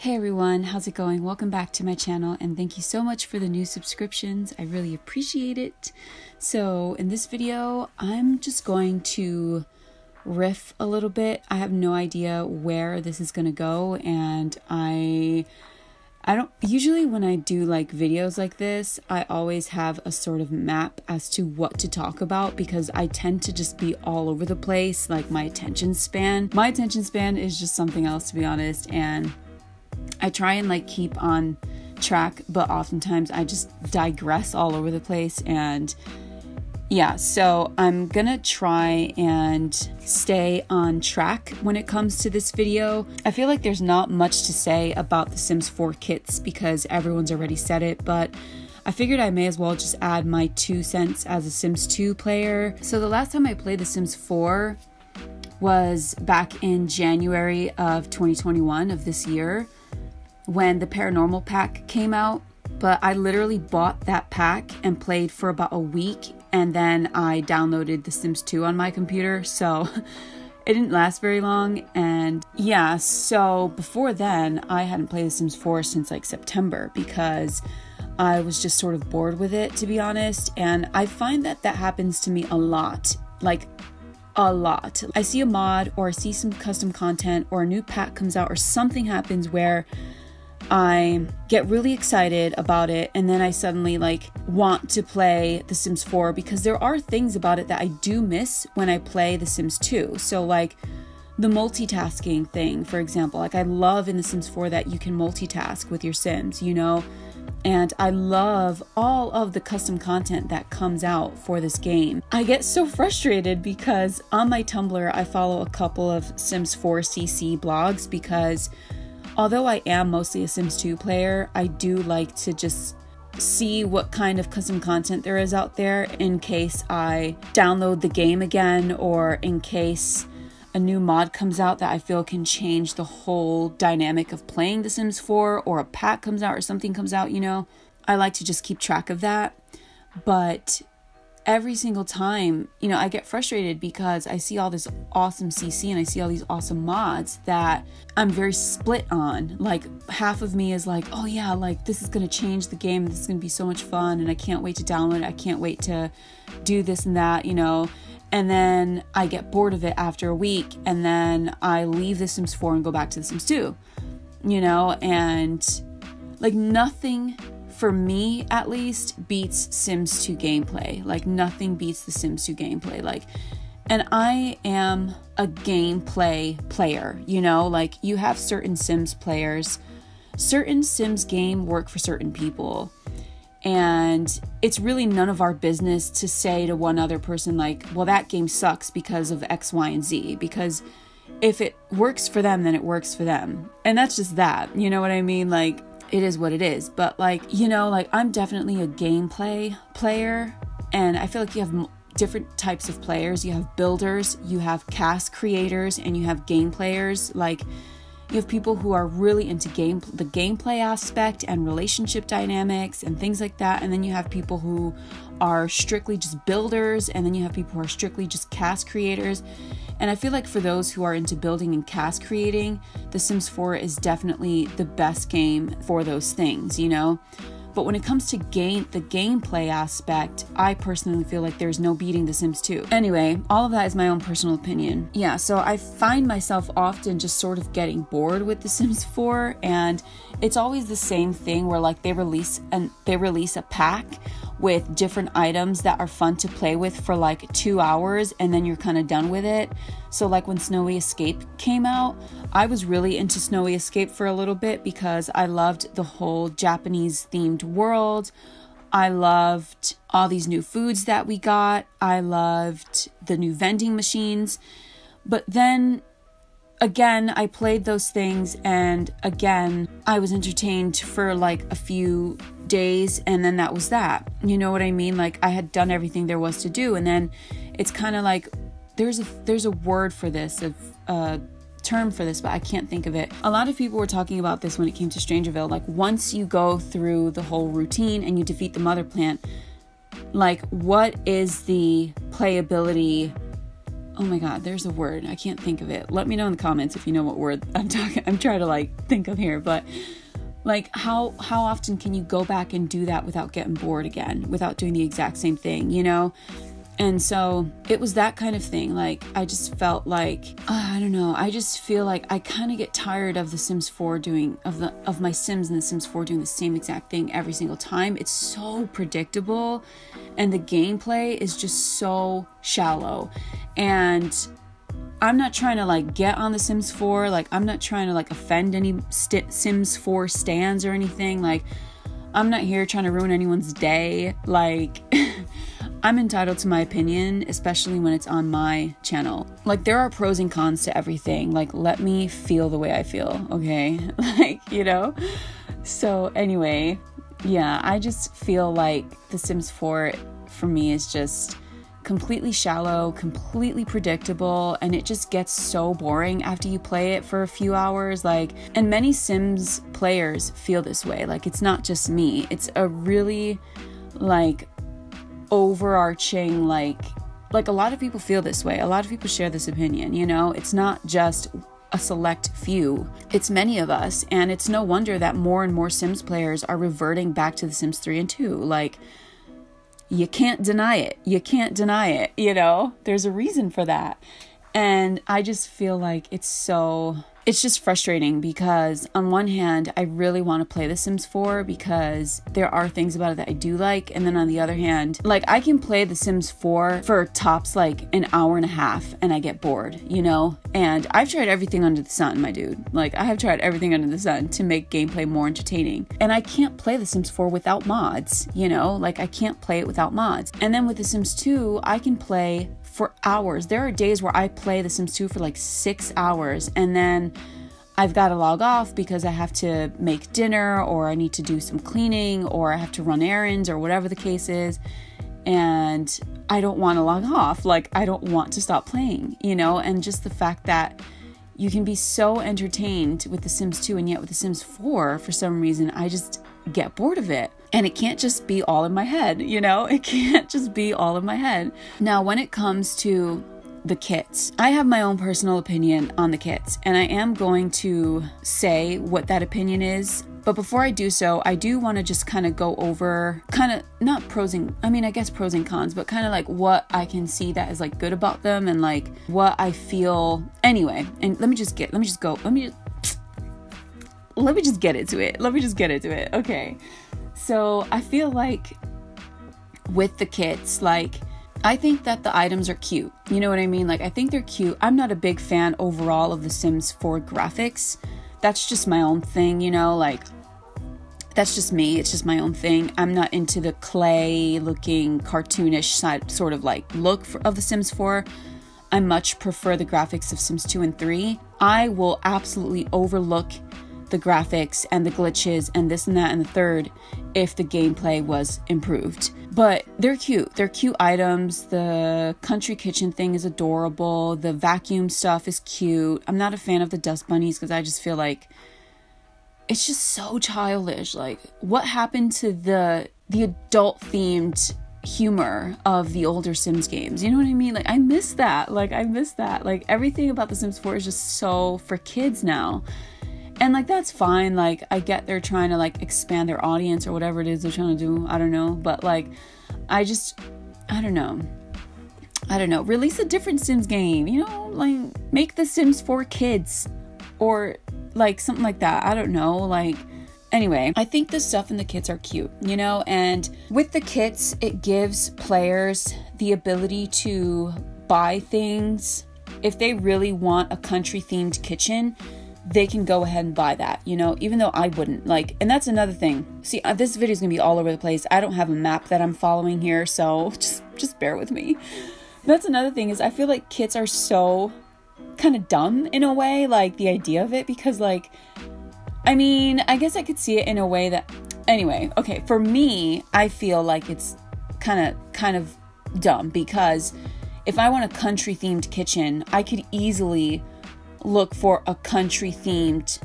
Hey everyone, how's it going? Welcome back to my channel and thank you so much for the new subscriptions. I really appreciate it. So in this video, I'm just going to riff a little bit. I have no idea where this is going to go, and I don't usually, when I do like videos like this, I always have a sort of map as to what to talk about because I tend to just be all over the place. Like my attention span is just something else, to be honest, and I try and like keep on track, but oftentimes I just digress all over the place. And yeah, so I'm gonna try and stay on track when it comes to this video. I feel like there's not much to say about the Sims 4 kits because everyone's already said it, but I figured I may as well just add my 2 cents as a Sims 2 player. So the last time I played the Sims 4 was back in January of 2021 of this year, when the paranormal pack came out. But I literally bought that pack and played for about a week, and then I downloaded The Sims 2 on my computer, so it didn't last very long. And yeah, so before then I hadn't played The Sims 4 since like September because I was just sort of bored with it, to be honest. And I find that happens to me a lot, like a lot. I see a mod or I see some custom content or a new pack comes out or something happens where I get really excited about it, and then I suddenly like want to play The Sims 4 because there are things about it that I do miss when I play The Sims 2. So like the multitasking thing, for example, like I love in The Sims 4 that you can multitask with your Sims, you know, and I love all of the custom content that comes out for this game. I get so frustrated because on my Tumblr I follow a couple of Sims 4 CC blogs because although I am mostly a Sims 2 player, I do like to just see what kind of custom content there is out there in case I download the game again, or in case a new mod comes out that I feel can change the whole dynamic of playing The Sims 4, or a pack comes out or something comes out, you know. I like to just keep track of that. But every single time, you know, I get frustrated because I see all this awesome CC and I see all these awesome mods that I'm very split on. Like half of me is like, oh yeah, like this is going to change the game. This is going to be so much fun and I can't wait to download it. I can't wait to do this and that, you know. And then I get bored of it after a week, and then I leave The Sims 4 and go back to The Sims 2, you know. And like nothing, for me at least, beats Sims 2 gameplay. Like nothing beats the Sims 2 gameplay. Like, and I am a gameplay player, you know, like you have certain Sims players, certain Sims game work for certain people. And it's really none of our business to say to one other person like, well, that game sucks because of X, Y, and Z, because if it works for them, then it works for them. And that's just that, you know what I mean? Like, it is what it is. But like, you know, like I'm definitely a gameplay player, and I feel like you have different types of players. You have builders, you have cast creators, and you have game players. Like you have people who are really into the gameplay aspect and relationship dynamics and things like that. And then you have people who are strictly just builders, and then you have people who are strictly just cast creators. And I feel like for those who are into building and cast creating, The Sims 4 is definitely the best game for those things, you know? But when it comes to the gameplay aspect, I personally feel like there's no beating The Sims 2. Anyway, all of that is my own personal opinion. Yeah, so I find myself often just sort of getting bored with The Sims 4, and it's always the same thing where like they release a pack with different items that are fun to play with for like 2 hours, and then you're kind of done with it. So like when Snowy Escape came out, I was really into Snowy Escape for a little bit because I loved the whole Japanese themed world. I loved all these new foods that we got. I loved the new vending machines. But then again, I played those things, and again, I was entertained for like a few days, and then that was that. You know what I mean? Like I had done everything there was to do, and then it's kind of like there's a word for this, a term for this, but I can't think of it. A lot of people were talking about this when it came to Strangerville. Like once you go through the whole routine and you defeat the mother plant, like what is the playability oh my God, there's a word. I can't think of it. Let me know in the comments if you know what word I'm trying to like think of here. But like how often can you go back and do that without getting bored again, without doing the exact same thing, you know? And so it was that kind of thing. Like, I just felt like, I don't know. I just feel like I kind of get tired of the Sims 4 of my Sims in the Sims 4 doing the same exact thing every single time. It's so predictable and the gameplay is just so shallow. And I'm not trying to like get on the Sims 4. Like, I'm not trying to like offend any Sims 4 stans or anything. Like, I'm not here trying to ruin anyone's day. Like, I'm entitled to my opinion, especially when it's on my channel. Like, there are pros and cons to everything. Like, let me feel the way I feel, okay? Like, you know? So anyway, yeah, I just feel like The Sims 4 for me is just completely shallow, completely predictable, and it just gets so boring after you play it for a few hours. Like, and many Sims players feel this way. Like, it's not just me. It's a really like overarching, like a lot of people feel this way. A lot of people share this opinion, you know? It's not just a select few. It's many of us, and it's no wonder that more and more Sims players are reverting back to The Sims 3 and 2. Like, you can't deny it. You can't deny it, you know? There's a reason for that. And I just feel like it's just frustrating because on one hand, I really want to play The Sims 4 because there are things about it that I do like. And then on the other hand, like, I can play The Sims 4 for tops like an hour and a half and I get bored, you know? And I've tried everything under the sun, my dude. Like, I have tried everything under the sun to make gameplay more entertaining. And I can't play The Sims 4 without mods, you know? Like, I can't play it without mods. And then with The Sims 2, I can play for hours. There are days where I play The Sims 2 for like 6 hours and then I've got to log off because I have to make dinner or I need to do some cleaning or I have to run errands or whatever the case is. And I don't want to log off. Like, I don't want to stop playing, you know? And just the fact that you can be so entertained with The Sims 2 and yet with The Sims 4, for some reason, I just get bored of it. And it can't just be all in my head, you know? It can't just be all in my head. Now, when it comes to the kits, I have my own personal opinion on the kits, and I am going to say what that opinion is. But before I do so, I do want to just kind of go over not pros and, I mean, I guess pros and cons, but kind of like what I can see that is like good about them and like what I feel anyway. And let me just get into it. Okay. So I feel like with the kits, like, I think that the items are cute. You know what I mean? Like, I think they're cute. I'm not a big fan overall of the Sims 4 graphics. That's just my own thing, you know? Like, that's just me. It's just my own thing. I'm not into the clay-looking, cartoonish side, sort of like look of the Sims 4. I much prefer the graphics of Sims 2 and 3. I will absolutely overlook the graphics and the glitches and this and that and the third if the gameplay was improved. But they're cute. They're cute items. The country kitchen thing is adorable. The vacuum stuff is cute. I'm not a fan of the dust bunnies because I just feel like it's just so childish. Like, what happened to the adult themed humor of the older Sims games? You know what I mean? Like, I miss that. Like, everything about The Sims 4 is just so for kids now. And like, that's fine. Like, I get they're trying to like expand their audience or whatever it is they're trying to do. I don't know. But like, I don't know. Release a different Sims game, you know, like make The Sims 4 Kids or like something like that. I don't know. Like, anyway, I think the stuff in the kits are cute, you know, and with the kits, it gives players the ability to buy things. If they really want a country themed kitchen, they can go ahead and buy that, you know, even though I wouldn't. Like, and that's another thing. See, this video is gonna be all over the place. I don't have a map that I'm following here, so just bear with me. That's another thing, is I feel like kits are so kind of dumb in a way, like the idea of it, because like, I mean, I guess I could see it in a way that, anyway, okay, for me, I feel like it's kind of dumb, because if I want a country themed kitchen, I could easily look for a country themed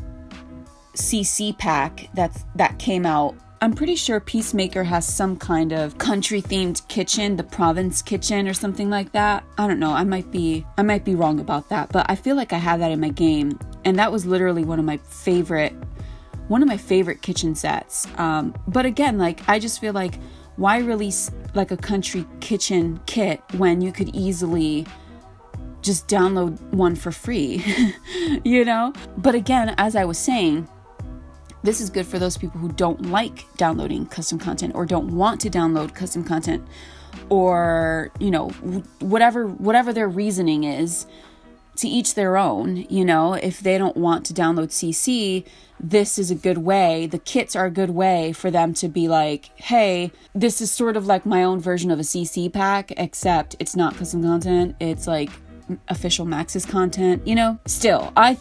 CC pack that came out I'm pretty sure Peacemaker has some kind of country themed kitchen, the Province kitchen or something like that. I don't know. I might be wrong about that, but I feel like I have that in my game. And that was literally one of my favorite kitchen sets. But again, like, I just feel like, why release like a country kitchen kit when you could easily just download one for free, you know? But again, as I was saying, this is good for those people who don't like downloading custom content or don't want to download custom content, or, you know, whatever their reasoning is. To each their own, you know. If they don't want to download CC, this is a good way. The kits are a good way for them to be like, hey, this is sort of like my own version of a CC pack, except it's not custom content. It's like official Maxis content, you know. Still, I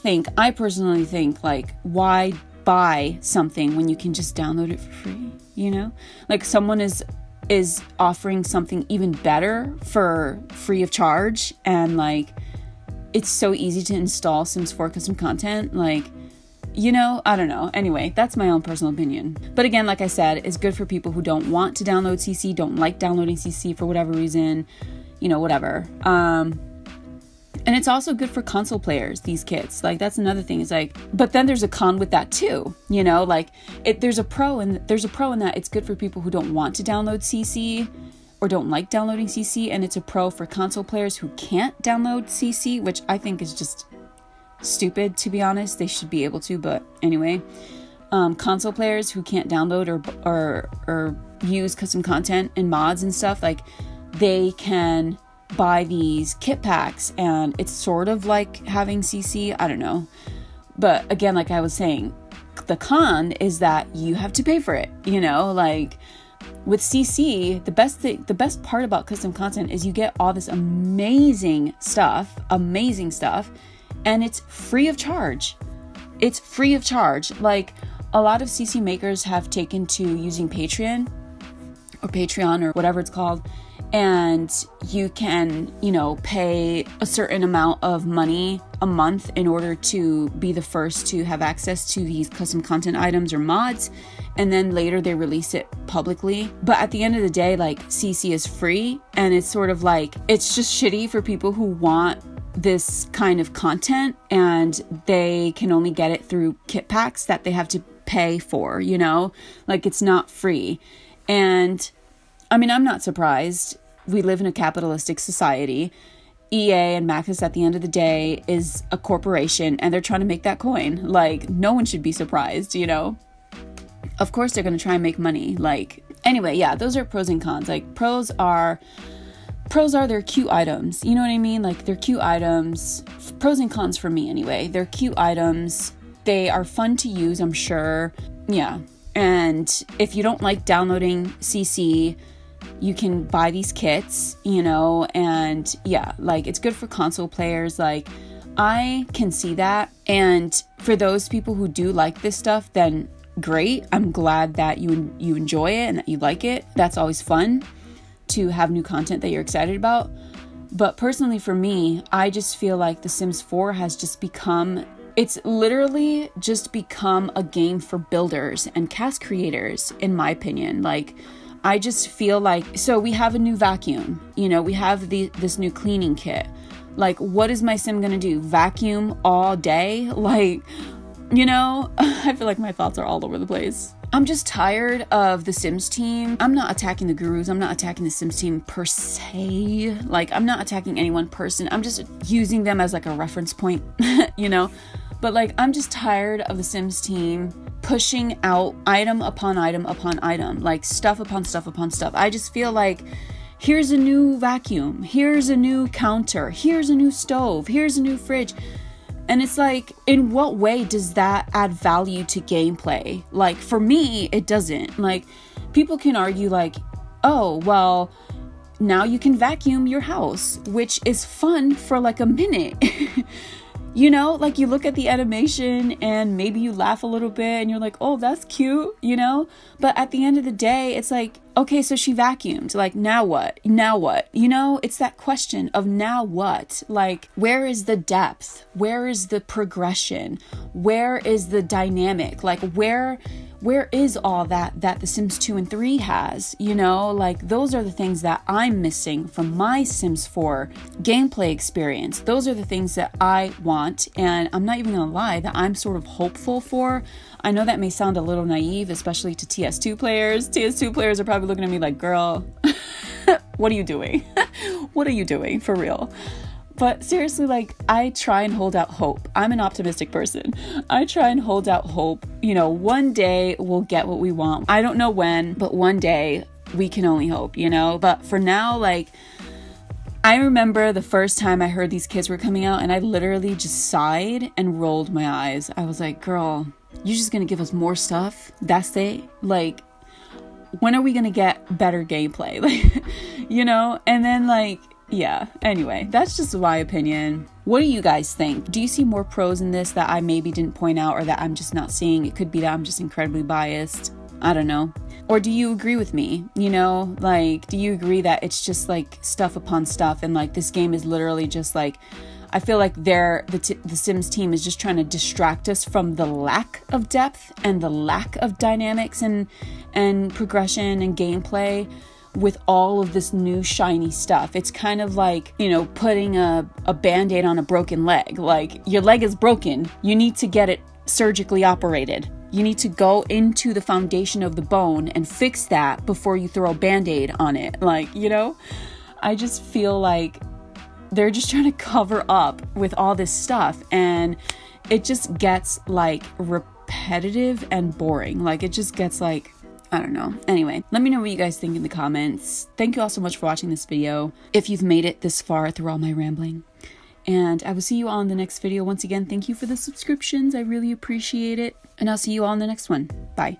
personally think, like, why buy something when you can just download it for free, you know? Like, someone is offering something even better for free of charge, and like, it's so easy to install Sims 4 custom content, like, you know, I don't know. Anyway, that's my own personal opinion. But again, like I said, it's good for people who don't want to download CC, don't like downloading CC for whatever reason, you know, whatever. And it's also good for console players, these kits. Like, that's another thing. Is like, but then there's a con with that too, you know, like, there's a pro in that it's good for people who don't want to download CC or don't like downloading CC, and it's a pro for console players who can't download CC, which I think is just stupid, to be honest. They should be able to, but anyway, console players who can't download or use custom content and mods and stuff, like, they can buy these kit packs, and it's sort of like having CC. I don't know, but again, like I was saying, the con is that you have to pay for it, you know. Like, with CC, the best part about custom content is you get all this amazing stuff, and it's free of charge. It's free of charge. Like, a lot of CC makers have taken to using Patreon or whatever it's called, and you can, you know, pay a certain amount of money a month in order to be the first to have access to these custom content items or mods, and then later they release it publicly. But at the end of the day, like, CC is free, and it's sort of like, it's just shitty for people who want this kind of content and they can only get it through kit packs that they have to pay for, you know? Like, it's not free. And I mean, I'm not surprised. We live in a capitalistic society. EA and Maxis, at the end of the day, is a corporation, and they're trying to make that coin. Like, no one should be surprised, you know? Of course they're going to try and make money. Like, anyway, yeah, those are pros and cons. Like, pros are their cute items. You know what I mean? Like, they're cute items. Pros and cons for me, anyway. They're cute items. They are fun to use, I'm sure. Yeah. And if you don't like downloading CC, you can buy these kits, you know, and yeah, like, it's good for console players. Like, I can see that. And for those people who do like this stuff, then great. I'm glad that you enjoy it and that you like it. That's always fun to have new content that you're excited about. But personally, for me, I just feel like The Sims 4 has just become, it's literally just become a game for builders and cast creators, in my opinion. Like, I just feel like, so we have a new vacuum, you know, we have this new cleaning kit. Like, what is my sim gonna do? Vacuum all day? Like, you know, I feel like my thoughts are all over the place. I'm just tired of the Sims team. I'm not attacking the gurus. I'm not attacking the Sims team per se. Like, I'm not attacking any one person. I'm just using them as like a reference point, you know? But like, I'm just tired of the Sims team pushing out item upon item upon item, like stuff upon stuff upon stuff. I just feel like, here's a new vacuum, here's a new counter, here's a new stove, here's a new fridge. And it's like, in what way does that add value to gameplay? Like, for me, it doesn't. Like, people can argue like, oh, well, now you can vacuum your house, which is fun for like a minute. You know, like, you look at the animation and maybe you laugh a little bit and you're like, oh, that's cute, you know? But at the end of the day, it's like, okay, so she vacuumed. Like, now what? Now what? You know, it's that question of now what? Like, where is the depth? Where is the progression? Where is the dynamic? Like, where where is all that The Sims 2 and 3 has? You know, like those are the things that I'm missing from my Sims 4 gameplay experience. Those are the things that I want, and I'm not even gonna lie, that I'm sort of hopeful for. I know that may sound a little naive, especially to TS2 players. TS2 players are probably looking at me like, girl, what are you doing? What are you doing for real? But seriously, like, I try and hold out hope. I'm an optimistic person. I try and hold out hope. You know, one day we'll get what we want. I don't know when, but one day we can only hope, you know? But for now, like, I remember the first time I heard these kids were coming out and I literally just sighed and rolled my eyes. I was like, girl, you're just gonna give us more stuff? That's it? Like, when are we gonna get better gameplay? Like, you know? And then, like, yeah, anyway, that's just my opinion. What do you guys think? Do you see more pros in this that I maybe didn't point out or that I'm just not seeing? It could be that I'm just incredibly biased. I don't know. Or do you agree with me? You know, like, do you agree that it's just like stuff upon stuff and like this game is literally just like, I feel like the Sims team is just trying to distract us from the lack of depth and the lack of dynamics and progression and gameplay with all of this new shiny stuff. It's kind of like, you know, putting a band-aid on a broken leg. Like, your leg is broken. You need to get it surgically operated. You need to go into the foundation of the bone and fix that before you throw a band-aid on it. Like, you know, I just feel like they're just trying to cover up with all this stuff, and it just gets like repetitive and boring. Like, it just gets like, I don't know. Anyway, let me know what you guys think in the comments. Thank you all so much for watching this video, if you've made it this far through all my rambling. And I will see you all in the next video. Once again, thank you for the subscriptions. I really appreciate it. And I'll see you all in the next one. Bye.